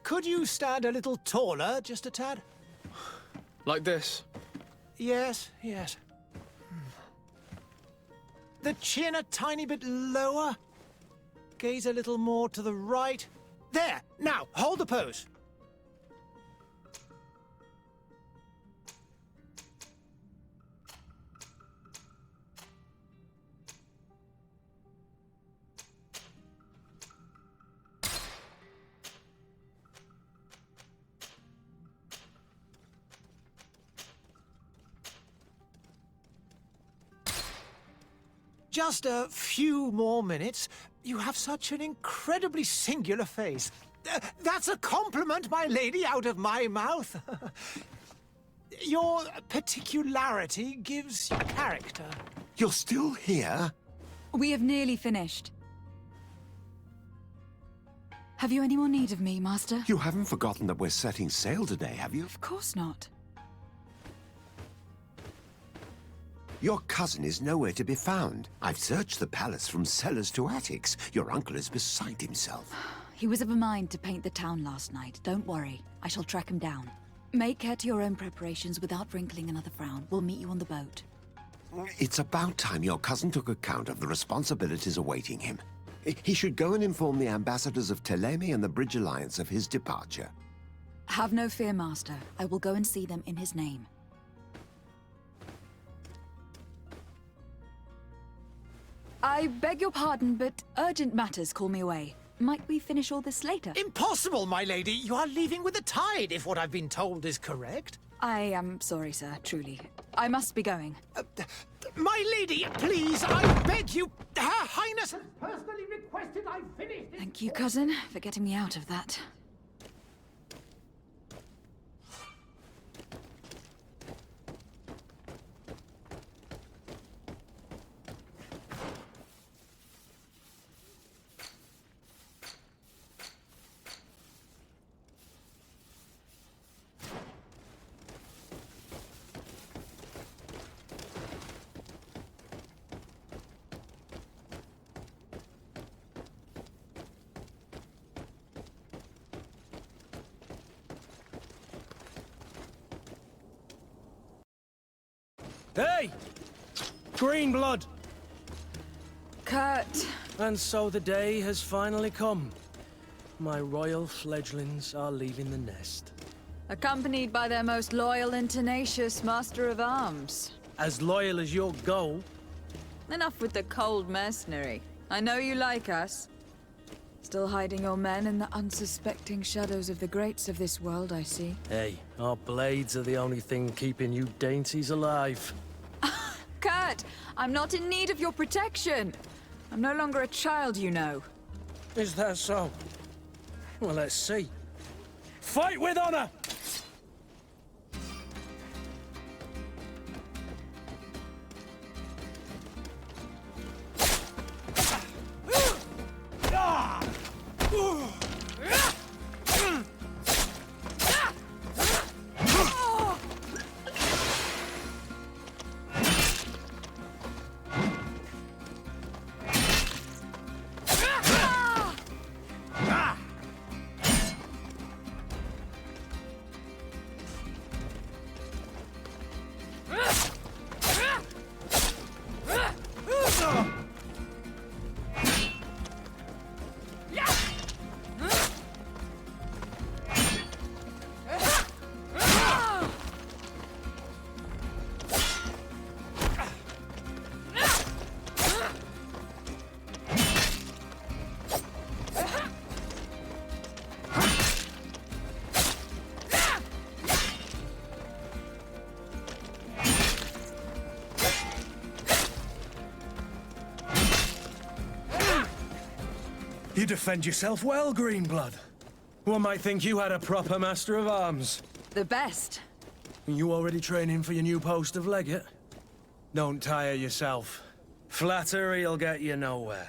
Could you stand a little taller, just a tad? Like this? Yes, yes. The chin a tiny bit lower. Gaze a little more to the right. There! Now, hold the pose. Just a few more minutes. You have such an incredibly singular face. That's a compliment, my lady, out of my mouth. Your particularity gives you character. You're still here? We have nearly finished. Have you any more need of me, Master? You haven't forgotten that we're setting sail today, have you? Of course not. Your cousin is nowhere to be found. I've searched the palace from cellars to attics. Your uncle is beside himself. He was of a mind to paint the town last night. Don't worry. I shall track him down. Make care to your own preparations without wrinkling another frown. We'll meet you on the boat. It's about time your cousin took account of the responsibilities awaiting him. He should go and inform the ambassadors of Telemi and the Bridge Alliance of his departure. Have no fear, Master. I will go and see them in his name. I beg your pardon, but urgent matters call me away. Might we finish all this later? Impossible, my lady. You are leaving with the tide, if what I've been told is correct. I am sorry, sir, truly. I must be going. My lady, please, I beg you. Her Highness has personally requested I finish this. Thank you, cousin, for getting me out of that. Hey! Green blood! Kurt. And so the day has finally come. My royal fledglings are leaving the nest. Accompanied by their most loyal and tenacious master of arms. As loyal as your goal. Enough with the cold mercenary. I know you like us. Still hiding your men in the unsuspecting shadows of the greats of this world, I see. Hey, our blades are the only thing keeping you dainties alive. Kurt, I'm not in need of your protection. I'm no longer a child, you know. Is that so? Well, let's see. Fight with honor! You defend yourself well, Greenblood. One might think you had a proper master of arms. The best. You already training for your new post of legate? Don't tire yourself. Flattery'll get you nowhere.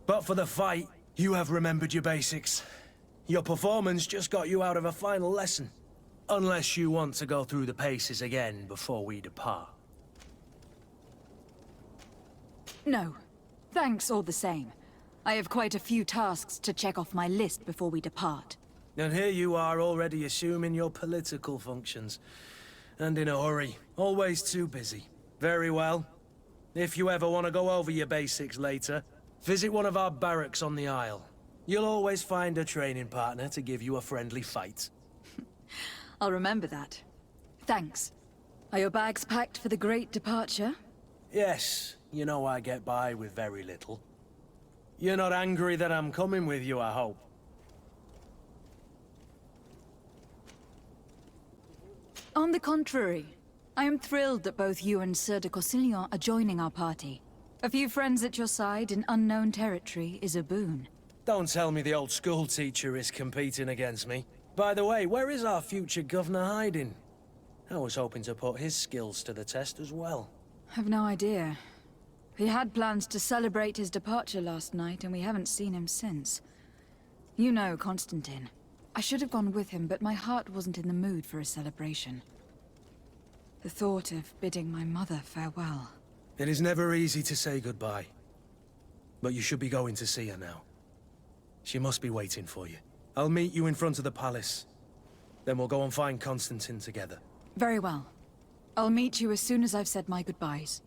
But for the fight, you have remembered your basics. Your performance just got you out of a final lesson. Unless you want to go through the paces again before we depart. No. Thanks all the same. I have quite a few tasks to check off my list before we depart. And here you are already assuming your political functions. And in a hurry. Always too busy. Very well. If you ever want to go over your basics later, visit one of our barracks on the Isle. You'll always find a training partner to give you a friendly fight. I'll remember that. Thanks. Are your bags packed for the great departure? Yes, you know I get by with very little. You're not angry that I'm coming with you, I hope. On the contrary, I am thrilled that both you and Sir de Cossillon are joining our party. A few friends at your side in unknown territory is a boon. Don't tell me the old school teacher is competing against me. By the way, where is our future governor hiding? I was hoping to put his skills to the test as well. I've no idea. He had plans to celebrate his departure last night, and we haven't seen him since. You know Constantine. I should have gone with him, but my heart wasn't in the mood for a celebration. The thought of bidding my mother farewell. It is never easy to say goodbye. But you should be going to see her now. She must be waiting for you. I'll meet you in front of the palace. Then we'll go and find Constantine together. Very well. I'll meet you as soon as I've said my goodbyes.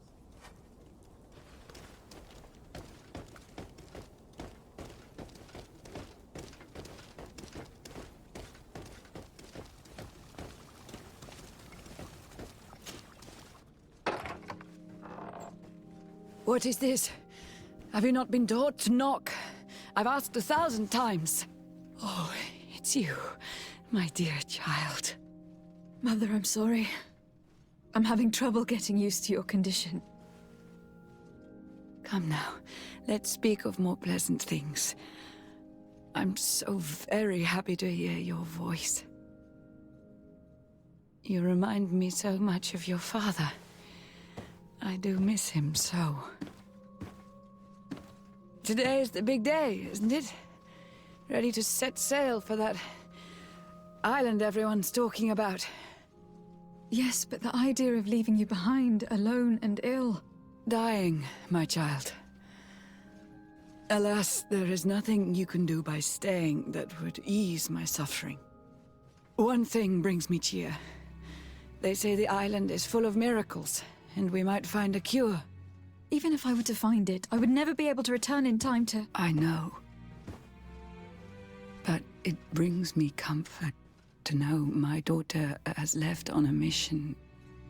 What is this? Have you not been taught to knock? I've asked 1,000 times. Oh, it's you, my dear child. Mother, I'm sorry. I'm having trouble getting used to your condition. Come now, let's speak of more pleasant things. I'm so very happy to hear your voice. You remind me so much of your father. I do miss him so. Today is the big day, isn't it? Ready to set sail for that island everyone's talking about. Yes, but the idea of leaving you behind, alone and ill... Dying, my child. Alas, there is nothing you can do by staying that would ease my suffering. One thing brings me cheer. They say the island is full of miracles, and we might find a cure. Even if I were to find it, I would never be able to return in time to... I know. But it brings me comfort to know my daughter has left on a mission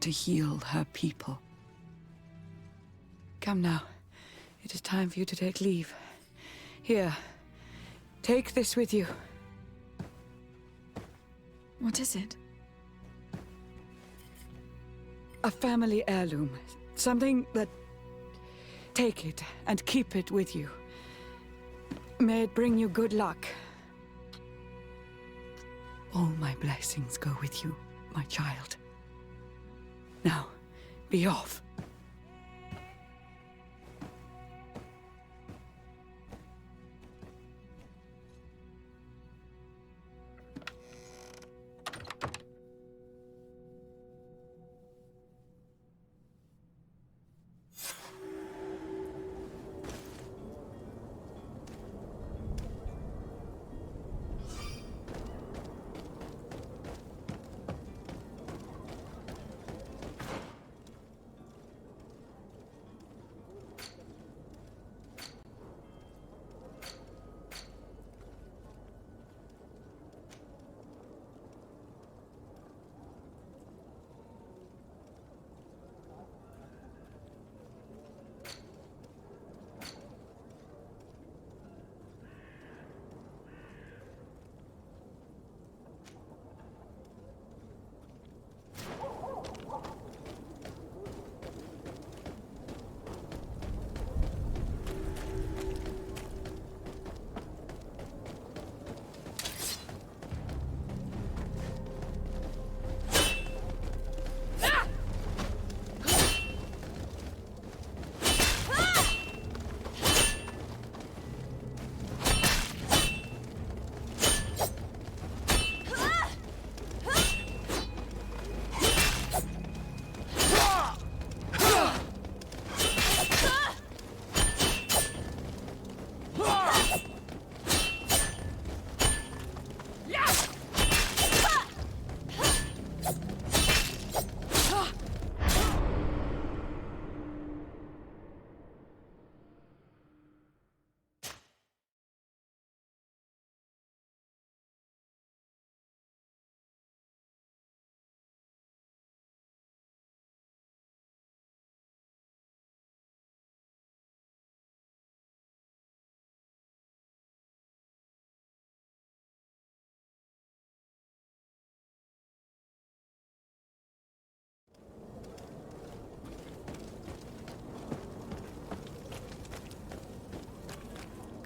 to heal her people. Come now. It is time for you to take leave. Here. Take this with you. What is it? A family heirloom. Something that... Take it and keep it with you. May it bring you good luck. All my blessings go with you, my child. Now, be off.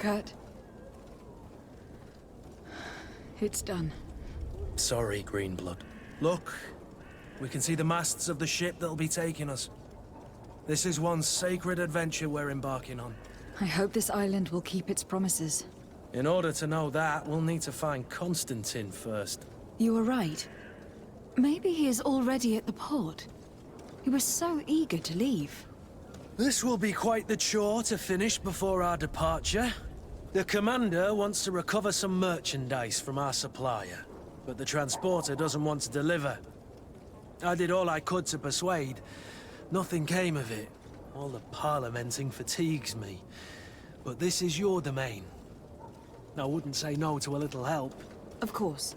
Kurt. It's done. Sorry, Greenblood. Look, we can see the masts of the ship that'll be taking us. This is one sacred adventure we're embarking on. I hope this island will keep its promises. In order to know that, we'll need to find Constantine first. You were right. Maybe he is already at the port. He was so eager to leave. This will be quite the chore to finish before our departure. The commander wants to recover some merchandise from our supplier, but the transporter doesn't want to deliver. I did all I could to persuade. Nothing came of it. All the parliamenting fatigues me. But this is your domain. I wouldn't say no to a little help. Of course.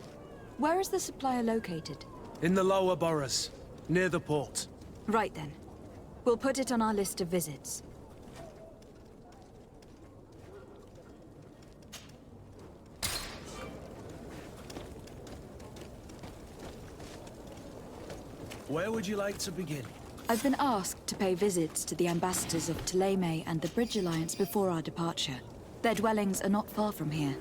Where is the supplier located? In the lower boroughs, near the port. Right then. We'll put it on our list of visits. Where would you like to begin? I've been asked to pay visits to the ambassadors of Ptolemy and the Bridge Alliance before our departure. Their dwellings are not far from here.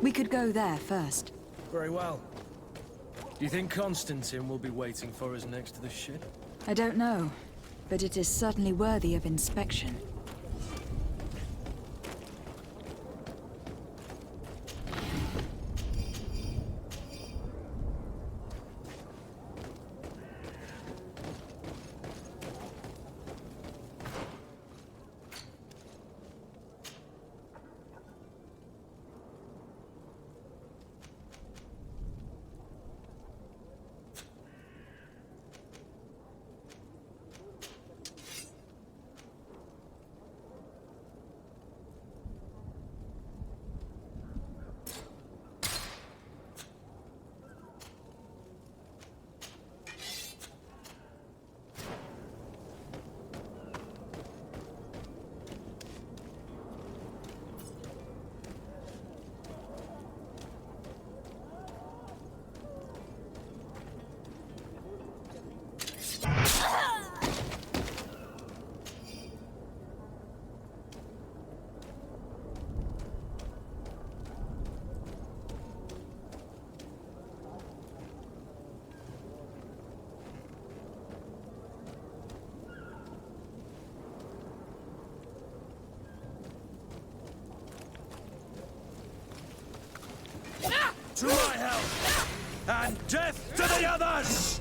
We could go there first. Very well. Do you think Constantine will be waiting for us next to the ship? I don't know, but it is certainly worthy of inspection. To my help! And death to the others!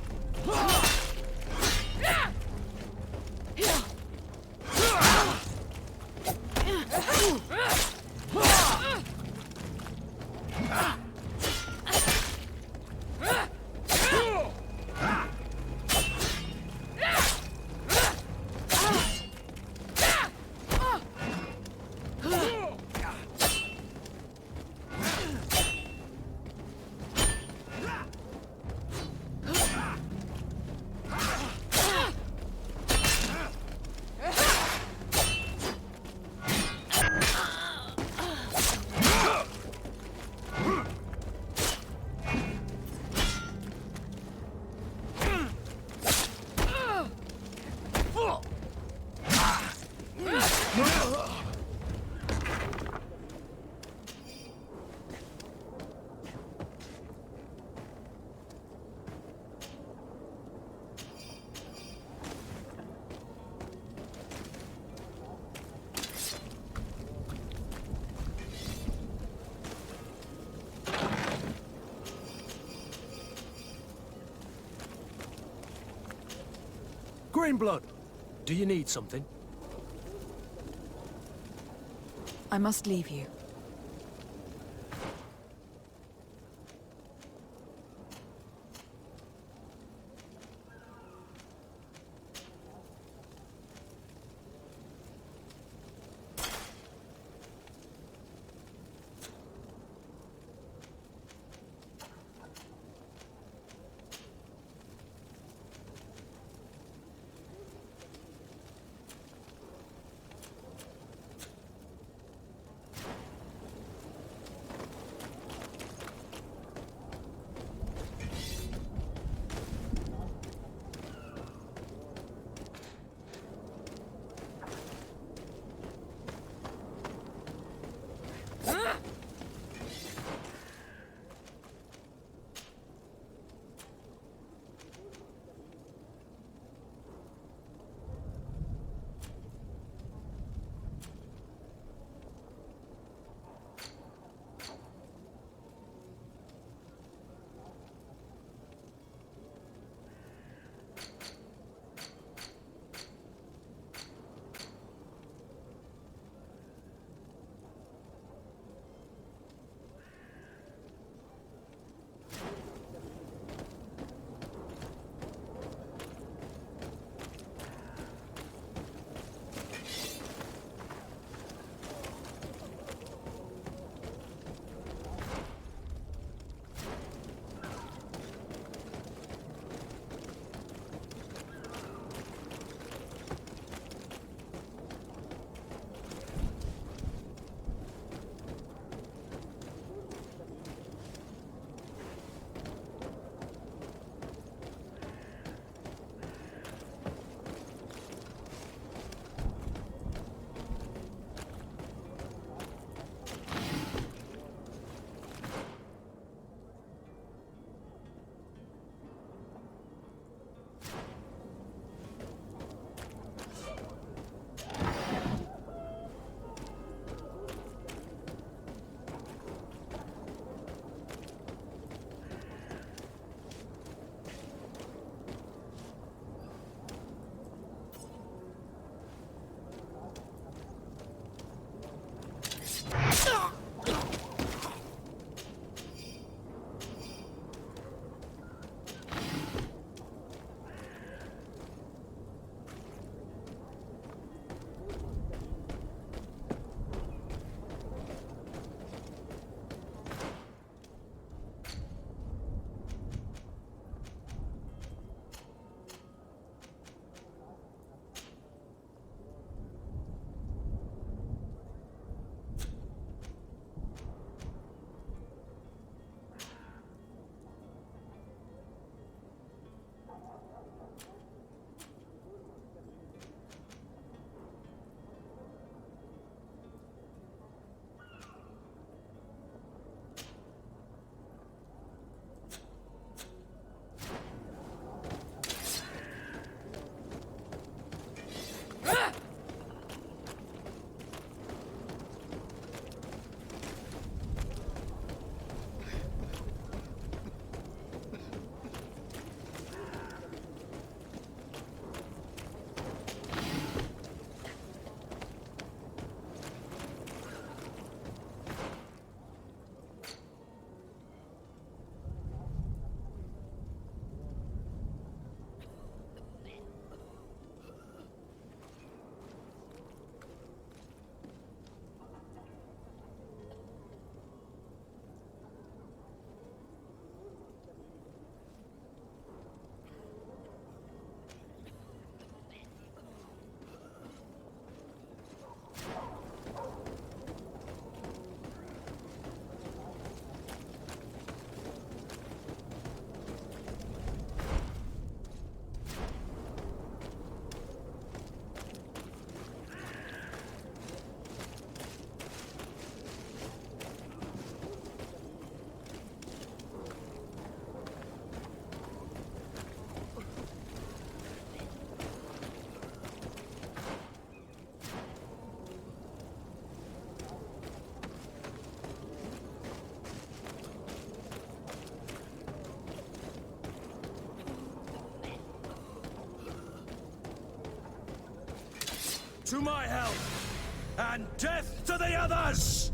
Greenblood, do you need something? I must leave you. To my help, and death to the others!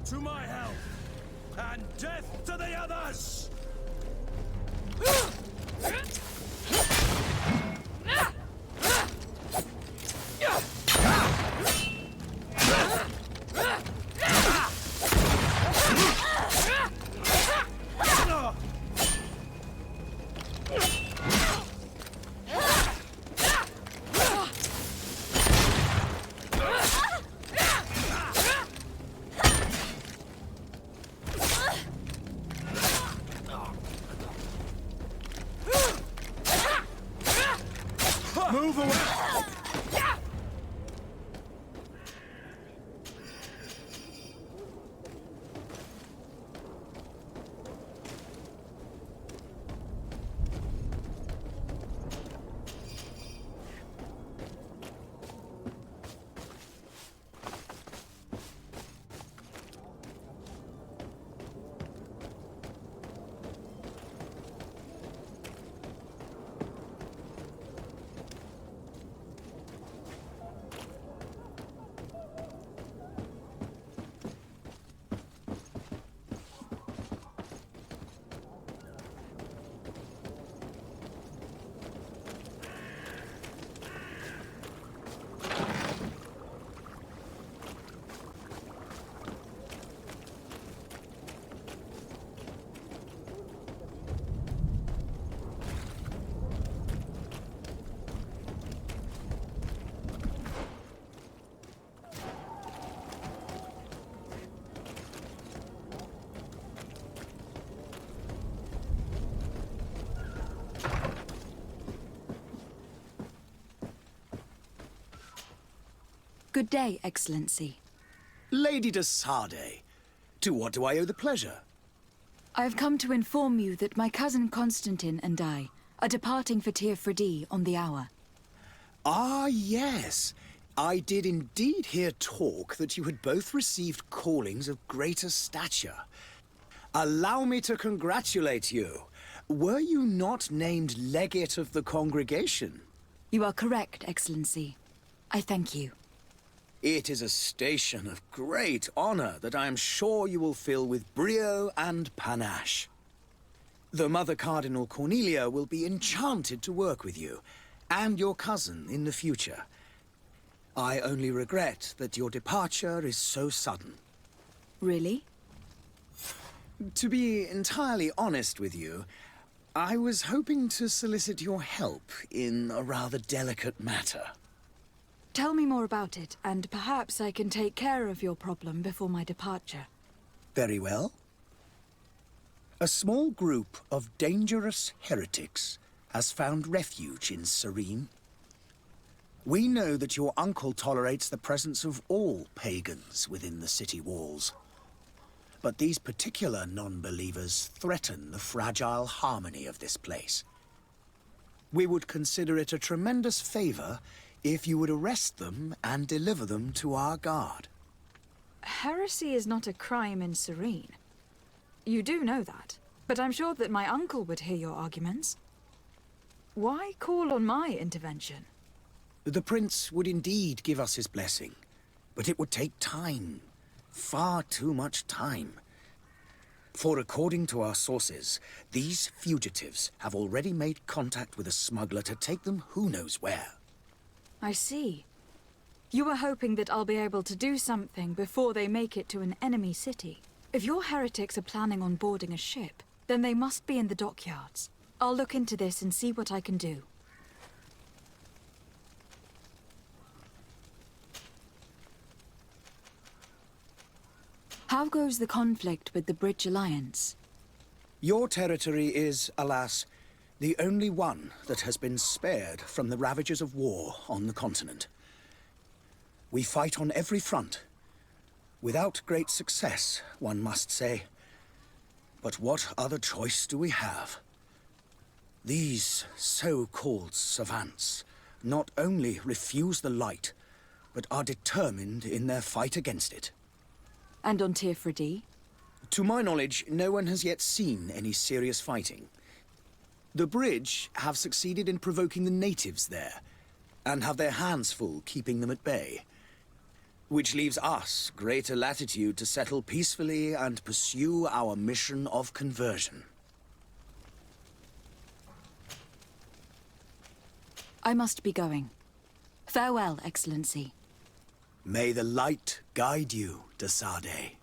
To my help, and death to the others! Move away! Good day, Excellency. Lady de Sardet, to what do I owe the pleasure? I have come to inform you that my cousin Constantine and I are departing for Tir Freddy on the hour. Ah, yes. I did indeed hear talk that you had both received callings of greater stature. Allow me to congratulate you. Were you not named legate of the congregation? You are correct, Excellency. I thank you. It is a station of great honor that I am sure you will fill with brio and panache. The Mother Cardinal Cornelia will be enchanted to work with you, and your cousin in the future. I only regret that your departure is so sudden. Really? To be entirely honest with you, I was hoping to solicit your help in a rather delicate matter. Tell me more about it, and perhaps I can take care of your problem before my departure. Very well. A small group of dangerous heretics has found refuge in Serene. We know that your uncle tolerates the presence of all pagans within the city walls. But these particular non-believers threaten the fragile harmony of this place. We would consider it a tremendous favor if you would arrest them and deliver them to our guard. Heresy is not a crime in Serene. You do know that, but I'm sure that my uncle would hear your arguments. Why call on my intervention? The prince would indeed give us his blessing, but it would take time. Far too much time. For according to our sources, these fugitives have already made contact with a smuggler to take them who knows where. I see. You were hoping that I'll be able to do something before they make it to an enemy city. If your heretics are planning on boarding a ship, then they must be in the dockyards. I'll look into this and see what I can do. How goes the conflict with the Bridge Alliance? Your territory is, alas, the only one that has been spared from the ravages of war on the continent. We fight on every front. Without great success, one must say. But what other choice do we have? These so-called savants not only refuse the light, but are determined in their fight against it. And on Tirfredi? To my knowledge, no one has yet seen any serious fighting. The Bridge have succeeded in provoking the natives there, and have their hands full keeping them at bay. Which leaves us greater latitude to settle peacefully and pursue our mission of conversion. I must be going. Farewell, Excellency. May the light guide you, de Sade.